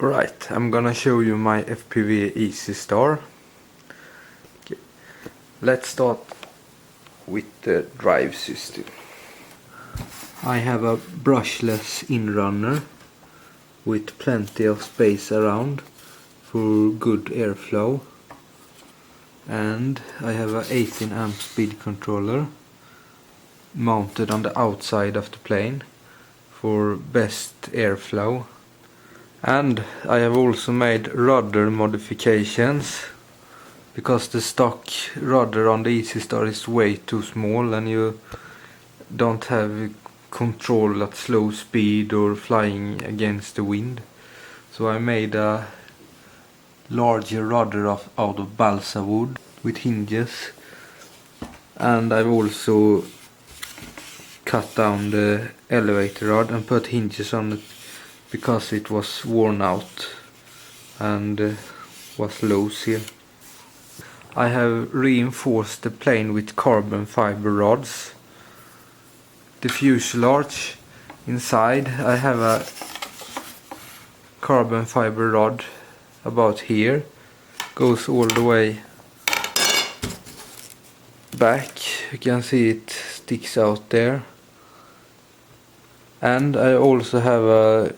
Right, I'm gonna show you my FPV Easy Star. Okay. Let's start with the drive system. I have a brushless inrunner with plenty of space around for good airflow, and I have a 18 amp speed controller mounted on the outside of the plane for best airflow. And I have also made rudder modifications, because the stock rudder on the Easy Star is way too small and you don't have control at slow speed or flying against the wind. So I made a larger rudder out of balsa wood with hinges, and I've also cut down the elevator rod and put hinges on it because it was worn out and was loose here. I have reinforced the plane with carbon fiber rods. The fuselage inside, I have a carbon fiber rod about here, goes all the way back. You can see it sticks out there. And I also have a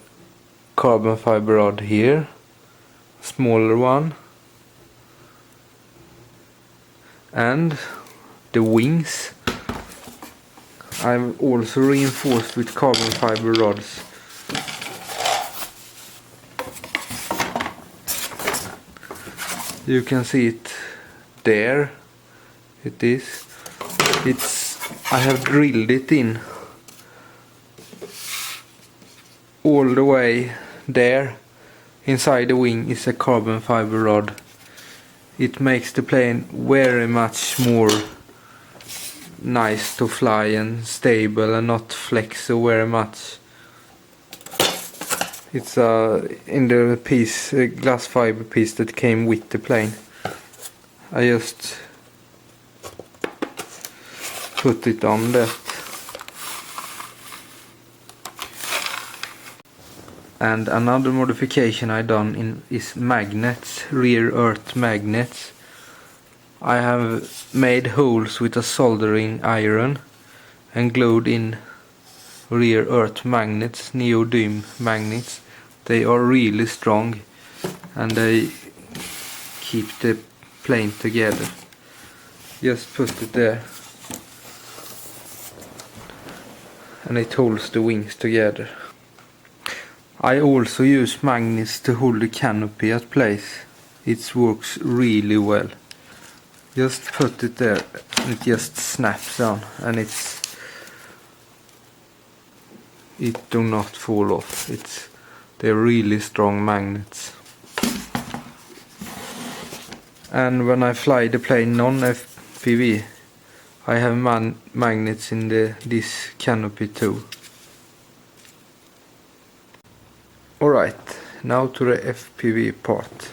carbon fiber rod here, smaller one, and the wings I've also reinforced with carbon fiber rods. You can see it there. It is. I have drilled it in all the way there. Inside the wing is a carbon fiber rod. It makes the plane very much more nice to fly and stable and not flex so very much. It's in the piece, a glass fiber piece that came with the plane. I just put it on that. And another modification I done is magnets, rear earth magnets. I have made holes with a soldering iron and glued in rear earth magnets, neodymium magnets. They are really strong and they keep the plane together. Just put it there and it holds the wings together. I also use magnets to hold the canopy at place. It works really well. Just put it there and it just snaps on, and it do not fall off. They're really strong magnets. And when I fly the plane non-FPV, I have magnets in this canopy too. Alright, now to the FPV part.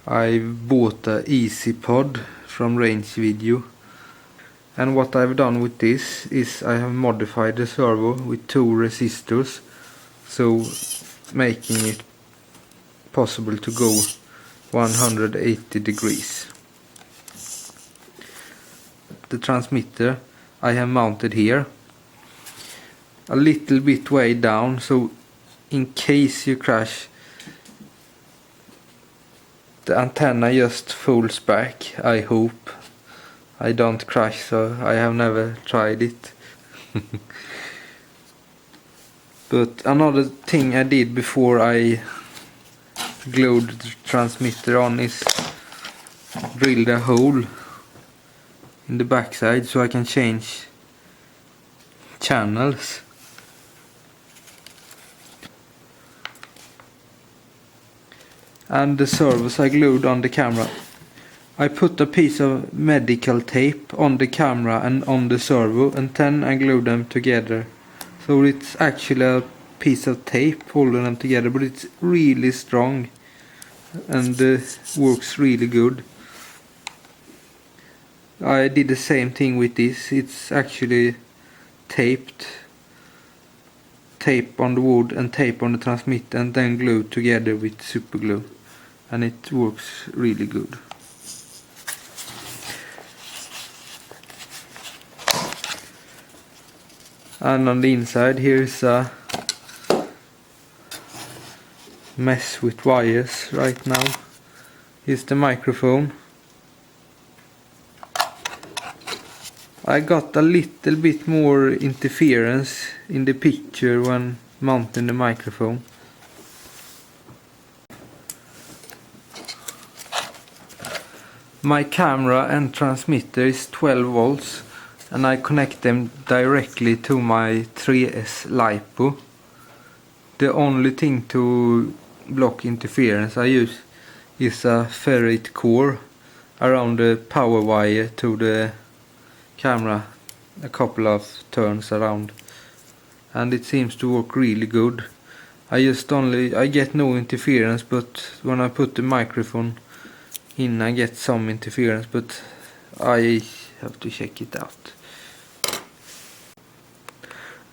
I bought a Easy Pod from Range Video, and what I've done with this is I have modified the servo with 2 resistors, so making it possible to go 180 degrees. The transmitter I have mounted here, a little bit way down, so in case you crash, the antenna just folds back. I hope I don't crash, so I have never tried it. But another thing I did before I glued the transmitter on is drilled a hole in the backside so I can change channels. And the servos I glued on the camera. I put a piece of medical tape on the camera and on the servo, and then I glued them together. So it's actually a piece of tape holding them together, but it's really strong and works really good. I did the same thing with this. It's actually taped tape on the wood and tape on the transmitter and then glue together with super glue, and it works really good. And on the inside here is a mess with wires right now. Here's the microphone. I got a little bit more interference in the picture when mounting the microphone. My camera and transmitter is 12 volts and I connect them directly to my 3S LiPo. The only thing to block interference I use is a ferrite core around the power wire to the camera, a couple of turns around, and it seems to work really good. I get no interference, but when I put the microphone in I get some interference, but I have to check it out.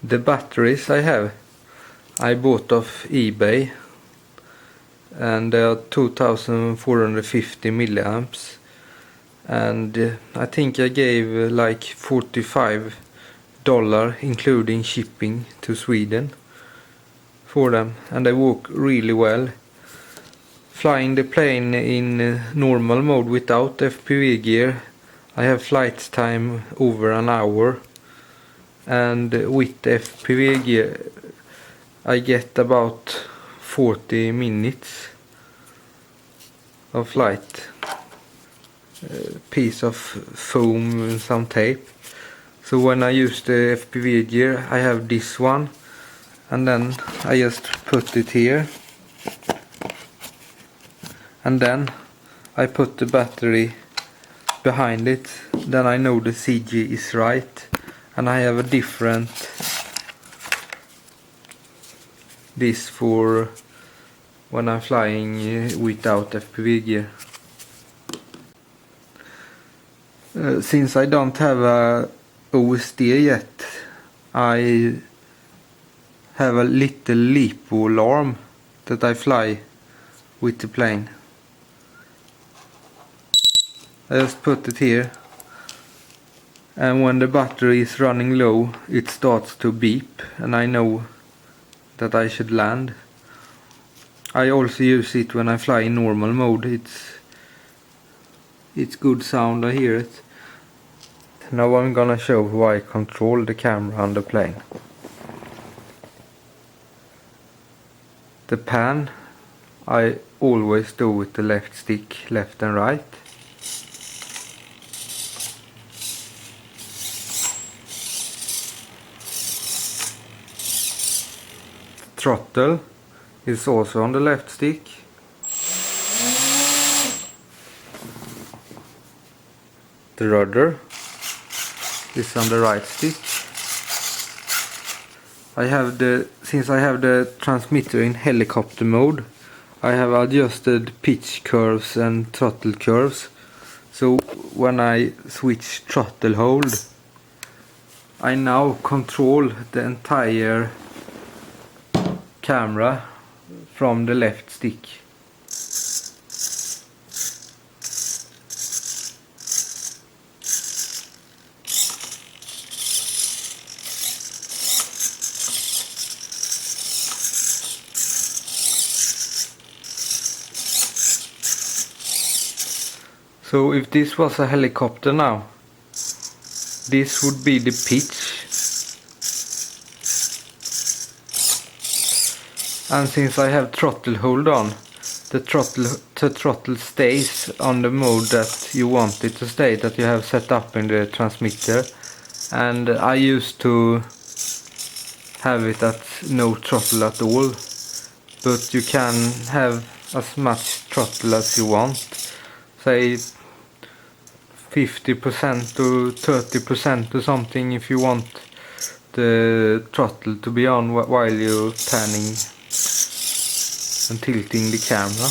The batteries I bought off eBay, and they are 2450 milliamps. And I think I gave like $45 including shipping to Sweden for them, and they work really well. Flying the plane in normal mode without FPV gear, I have flight time over an hour, and with the FPV gear I get about 40 minutes of flight. Piece of foam and some tape. So when I use the FPV gear I have this one, and then I just put it here, and then I put the battery behind it. Then I know the CG is right, and I have a different this for when I'm flying without FPV gear. Since I don't have a OSD yet, I have a little LiPo alarm that I fly with the plane. I just put it here, and when the battery is running low it starts to beep and I know that I should land. I also use it when I fly in normal mode. It's good sound, I hear it. Now I'm gonna show how I control the camera on the plane. The pan I always do with the left stick, left and right. The throttle is also on the left stick. The rudder is on the right stick. Since I have the transmitter in helicopter mode, I have adjusted pitch curves and throttle curves. So when I switch throttle hold, I now control the entire camera from the left stick. So if this was a helicopter now, this would be the pitch. And since I have throttle hold on, the throttle stays on the mode that you want it to stay, that you have set up in the transmitter. And I used to have it at no throttle at all, but you can have as much throttle as you want. Say 50% to 30% or something if you want the throttle to be on while you're panning and tilting the camera.